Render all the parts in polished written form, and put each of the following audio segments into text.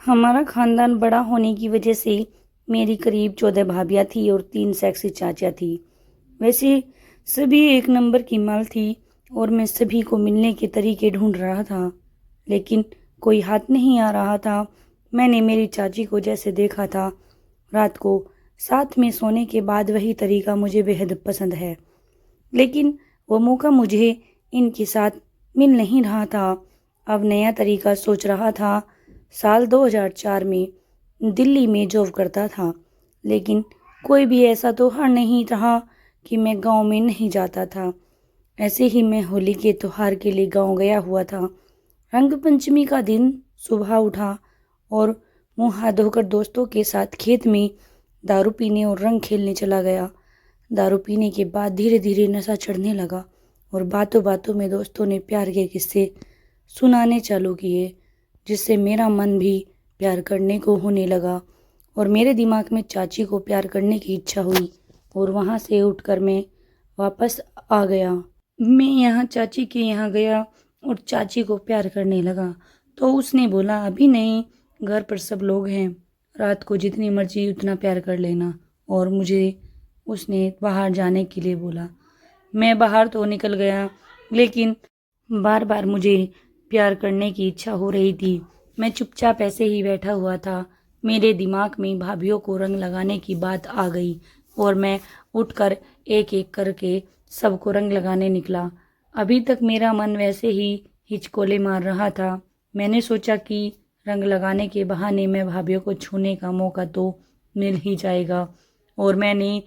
हमारा खानदान बड़ा होने की वजह से मेरी करीब 14 भाभियाँ थी और 3 सेक्सी चाचा थी। वैसे सभी एक नंबर की माल थी और मैं सभी को मिलने के तरीके ढूंढ रहा था, लेकिन कोई हाथ नहीं आ रहा था। मैंने मेरी चाची को जैसे देखा था रात को साथ में सोने के बाद, वही तरीका मुझे बेहद पसंद है, लेकिन वो मौका मुझे इनके साथ मिल नहीं रहा था। अब नया तरीका सोच रहा था। साल 2004 में दिल्ली में जॉब करता था, लेकिन कोई भी ऐसा त्योहार नहीं रहा कि मैं गांव में नहीं जाता था। ऐसे ही मैं होली के त्योहार के लिए गांव गया हुआ था। रंग पंचमी का दिन सुबह उठा और मुंह हाथ धोकर दोस्तों के साथ खेत में दारू पीने और रंग खेलने चला गया। दारू पीने के बाद धीरे धीरे नशा चढ़ने लगा और बातों बातों में दोस्तों ने प्यार के किस्से सुनाने चालू किए, जिससे मेरा मन भी प्यार करने को होने लगा और मेरे दिमाग में चाची को प्यार करने की इच्छा हुई और वहाँ से उठकर मैं वापस आ गया। मैं यहाँ चाची के यहाँ गया और चाची को प्यार करने लगा, तो उसने बोला अभी नहीं, घर पर सब लोग हैं, रात को जितनी मर्जी उतना प्यार कर लेना। और मुझे उसने बाहर जाने के लिए बोला। मैं बाहर तो निकल गया, लेकिन बार बार मुझे प्यार करने की इच्छा हो रही थी। मैं चुपचाप ऐसे ही बैठा हुआ था। मेरे दिमाग में भाभीियों को रंग लगाने की बात आ गई और मैं उठकर एक एक करके सबको रंग लगाने निकला। अभी तक मेरा मन वैसे ही हिचकोले मार रहा था। मैंने सोचा कि रंग लगाने के बहाने मैं भाभीियों को छूने का मौका तो मिल ही जाएगा, और मैंने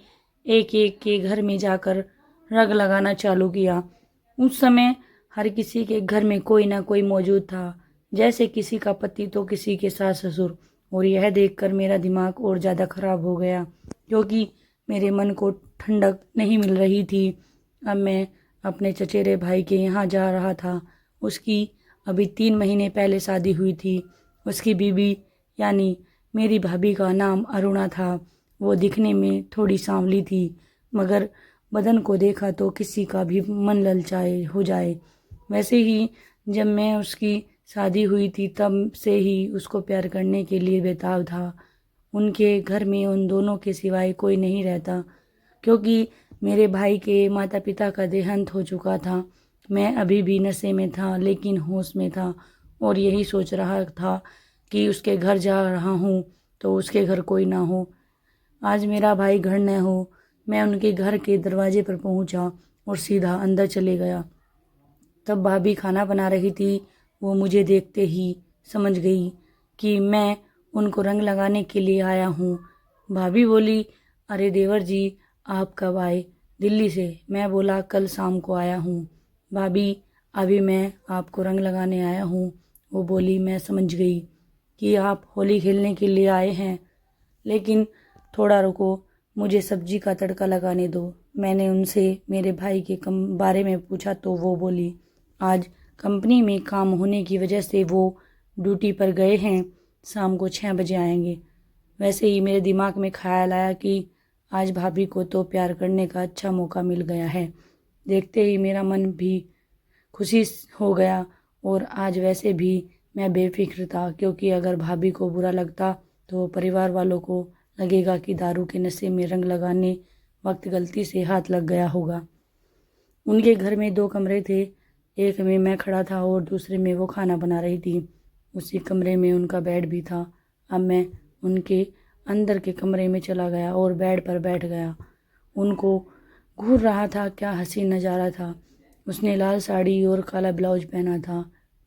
एक एक के घर में जाकर रंग लगाना चालू किया। उस समय हर किसी के घर में कोई ना कोई मौजूद था, जैसे किसी का पति तो किसी के सास ससुर। और यह देखकर मेरा दिमाग और ज़्यादा खराब हो गया, क्योंकि मेरे मन को ठंडक नहीं मिल रही थी। अब मैं अपने चचेरे भाई के यहाँ जा रहा था। उसकी अभी 3 महीने पहले शादी हुई थी। उसकी बीबी यानी मेरी भाभी का नाम अरुणा था। वो दिखने में थोड़ी सांवली थी, मगर बदन को देखा तो किसी का भी मन ललचाए हो जाए। वैसे ही जब मैं उसकी शादी हुई थी तब से ही उसको प्यार करने के लिए बेताब था। उनके घर में उन दोनों के सिवाय कोई नहीं रहता, क्योंकि मेरे भाई के माता पिता का देहांत हो चुका था। मैं अभी भी नशे में था, लेकिन होश में था और यही सोच रहा था कि उसके घर जा रहा हूँ तो उसके घर कोई ना हो, आज मेरा भाई घर न हो। मैं उनके घर के दरवाजे पर पहुँचा और सीधा अंदर चले गया। तब भाभी खाना बना रही थी। वो मुझे देखते ही समझ गई कि मैं उनको रंग लगाने के लिए आया हूँ। भाभी बोली, अरे देवर जी, आप कब आए दिल्ली से? मैं बोला, कल शाम को आया हूँ। भाभी, अभी मैं आपको रंग लगाने आया हूँ। वो बोली, मैं समझ गई कि आप होली खेलने के लिए आए हैं, लेकिन थोड़ा रुको, मुझे सब्जी का तड़का लगाने दो। मैंने उनसे मेरे भाई के बारे में पूछा तो वो बोली, आज कंपनी में काम होने की वजह से वो ड्यूटी पर गए हैं, शाम को 6 बजे आएंगे। वैसे ही मेरे दिमाग में ख्याल आया कि आज भाभी को तो प्यार करने का अच्छा मौका मिल गया है। देखते ही मेरा मन भी खुशी हो गया और आज वैसे भी मैं बेफिक्र था, क्योंकि अगर भाभी को बुरा लगता तो परिवार वालों को लगेगा कि दारू के नशे में रंग लगाने वक्त गलती से हाथ लग गया होगा। उनके घर में 2 कमरे थे, एक में मैं खड़ा था और दूसरे में वो खाना बना रही थी। उसी कमरे में उनका बेड भी था। अब मैं उनके अंदर के कमरे में चला गया और बेड पर बैठ गया। उनको घूर रहा था, क्या हसीन नज़ारा था। उसने लाल साड़ी और काला ब्लाउज पहना था।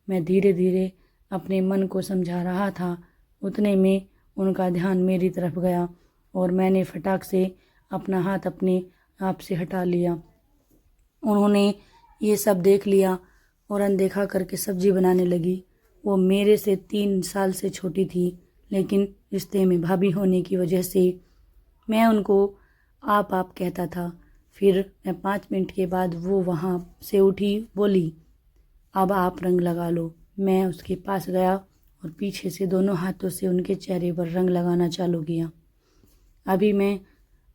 मैं धीरे धीरे अपने मन को समझा रहा था। उतने में उनका ध्यान मेरी तरफ गया और मैंने फटाक से अपना हाथ अपने आप से हटा लिया। उन्होंने ये सब देख लिया और अनदेखा करके सब्जी बनाने लगी। वो मेरे से 3 साल से छोटी थी, लेकिन रिश्ते में भाभी होने की वजह से मैं उनको आप कहता था। फिर मैं 5 मिनट के बाद वो वहाँ से उठी, बोली, अब आप रंग लगा लो। मैं उसके पास गया और पीछे से दोनों हाथों से उनके चेहरे पर रंग लगाना चालू किया। अभी मैं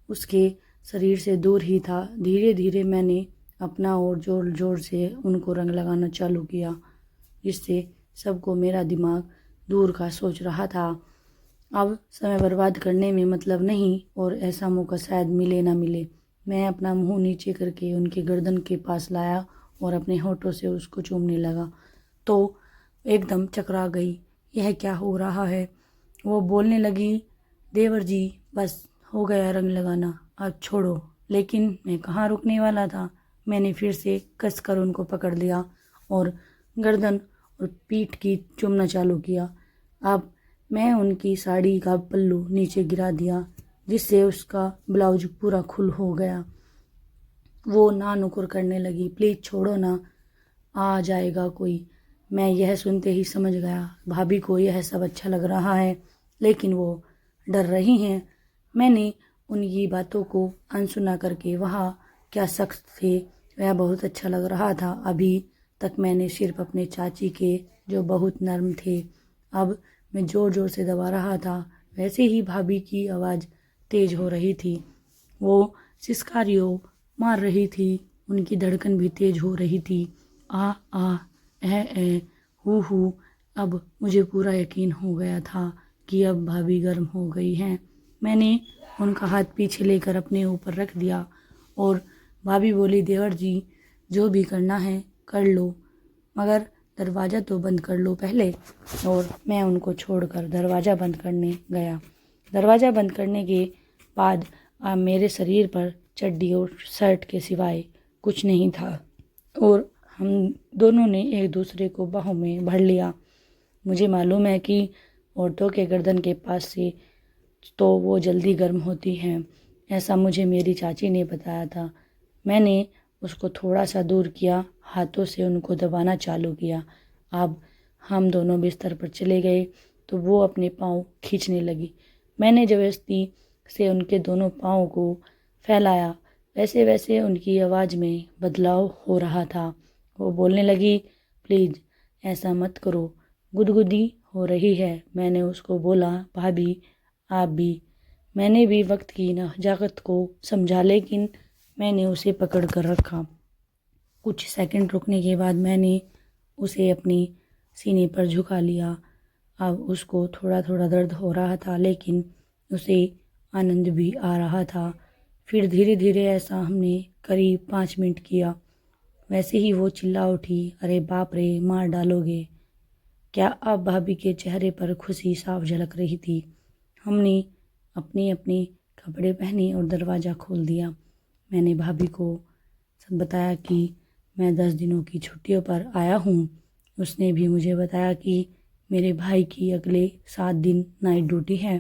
उसके शरीर से दूर ही था। धीरे धीरे मैंने अपना और जोर जोर से उनको रंग लगाना चालू किया, जिससे सबको मेरा दिमाग दूर का सोच रहा था। अब समय बर्बाद करने में मतलब नहीं और ऐसा मौका शायद मिले ना मिले। मैं अपना मुंह नीचे करके उनके गर्दन के पास लाया और अपने होठों से उसको चूमने लगा तो एकदम चकरा गई। यह क्या हो रहा है? वो बोलने लगी, देवर जी बस हो गया रंग लगाना, अब छोड़ो। लेकिन मैं कहाँ रुकने वाला था। मैंने फिर से कसकर उनको पकड़ लिया और गर्दन और पीठ की चूमना चालू किया। अब मैं उनकी साड़ी का पल्लू नीचे गिरा दिया जिससे उसका ब्लाउज पूरा खुल हो गया। वो ना नुकुर करने लगी, प्लीज़ छोड़ो ना, आ जाएगा कोई। मैं यह सुनते ही समझ गया भाभी को यह सब अच्छा लग रहा है, लेकिन वो डर रही हैं। मैंने उनकी बातों को अनसुना करके वहाँ क्या सख्त थे वह बहुत अच्छा लग रहा था। अभी तक मैंने सिर्फ अपने चाची के जो बहुत नर्म थे, अब मैं ज़ोर ज़ोर से दबा रहा था। वैसे ही भाभी की आवाज़ तेज हो रही थी, वो सिसकारियों मार रही थी, उनकी धड़कन भी तेज हो रही थी। आ आ ए हु। अब मुझे पूरा यकीन हो गया था कि अब भाभी गर्म हो गई हैं। मैंने उनका हाथ पीछे लेकर अपने ऊपर रख दिया और भाभी बोली, देवर जी जो भी करना है कर लो, मगर दरवाज़ा तो बंद कर लो पहले। और मैं उनको छोड़कर दरवाज़ा बंद करने गया। दरवाज़ा बंद करने के बाद अब मेरे शरीर पर चड्डी और शर्ट के सिवाय कुछ नहीं था और हम दोनों ने एक दूसरे को बाहों में भर लिया। मुझे मालूम है कि औरतों के गर्दन के पास से तो वो जल्दी गर्म होती हैं, ऐसा मुझे मेरी चाची ने बताया था। मैंने उसको थोड़ा सा दूर किया, हाथों से उनको दबाना चालू किया। अब हम दोनों बिस्तर पर चले गए तो वो अपने पाँव खींचने लगी। मैंने ज़बरदस्ती से उनके दोनों पाँव को फैलाया। वैसे वैसे उनकी आवाज़ में बदलाव हो रहा था। वो बोलने लगी, प्लीज़ ऐसा मत करो, गुदगुदी हो रही है। मैंने उसको बोला, भाभी आप भी। मैंने भी वक्त की नजाकत को समझा, लेकिन मैंने उसे पकड़ कर रखा। कुछ सेकंड रुकने के बाद मैंने उसे अपनी सीने पर झुका लिया। अब उसको थोड़ा थोड़ा दर्द हो रहा था, लेकिन उसे आनंद भी आ रहा था। फिर धीरे धीरे ऐसा हमने करीब 5 मिनट किया। वैसे ही वो चिल्ला उठी, अरे बाप रे, मार डालोगे क्या? अब भाभी के चेहरे पर खुशी साफ झलक रही थी। हमने अपने अपने कपड़े पहने और दरवाज़ा खोल दिया। मैंने भाभी को सब बताया कि मैं 10 दिनों की छुट्टियों पर आया हूँ। उसने भी मुझे बताया कि मेरे भाई की अगले 7 दिन नाइट ड्यूटी है।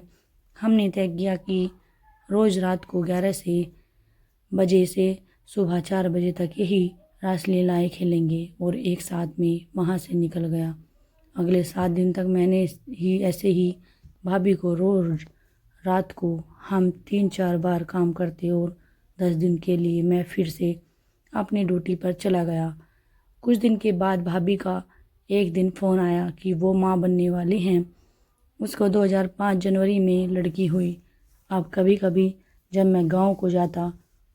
हमने तय किया कि रोज़ रात को 11 बजे से सुबह 4 बजे तक यही रासलीलाएँ खेलेंगे और एक साथ में वहाँ से निकल गया। अगले 7 दिन तक मैंने ही ऐसे ही भाभी को रोज़ रात को हम 3-4 बार काम करते और 10 दिन के लिए मैं फिर से अपनी ड्यूटी पर चला गया। कुछ दिन के बाद भाभी का एक दिन फ़ोन आया कि वो माँ बनने वाली हैं। उसको 2005 जनवरी में लड़की हुई। अब कभी कभी जब मैं गांव को जाता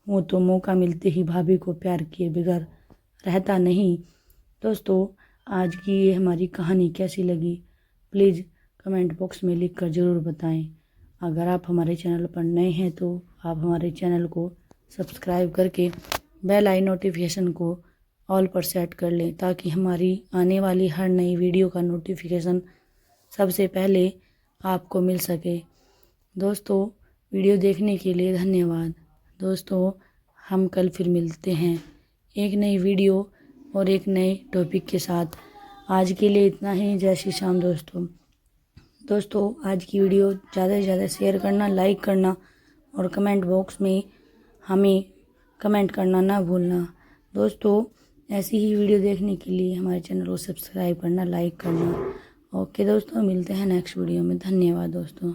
हूँ तो मौका मिलते ही भाभी को प्यार किए बगैर रहता नहीं। दोस्तों, आज की ये हमारी कहानी कैसी लगी प्लीज़ कमेंट बॉक्स में लिख कर ज़रूर बताएं। अगर आप हमारे चैनल पर नए हैं तो आप हमारे चैनल को सब्सक्राइब करके बेल आई नोटिफिकेशन को ऑल पर सेट कर लें ताकि हमारी आने वाली हर नई वीडियो का नोटिफिकेशन सबसे पहले आपको मिल सके। दोस्तों, वीडियो देखने के लिए धन्यवाद। दोस्तों, हम कल फिर मिलते हैं एक नई वीडियो और एक नए टॉपिक के साथ। आज के लिए इतना ही। जय श्री श्याम दोस्तों, आज की वीडियो ज़्यादा से ज़्यादा शेयर करना, लाइक करना और कमेंट बॉक्स में हमें कमेंट करना ना भूलना। दोस्तों, ऐसी ही वीडियो देखने के लिए हमारे चैनल को सब्सक्राइब करना, लाइक करना। ओके दोस्तों, मिलते हैं नेक्स्ट वीडियो में। धन्यवाद दोस्तों।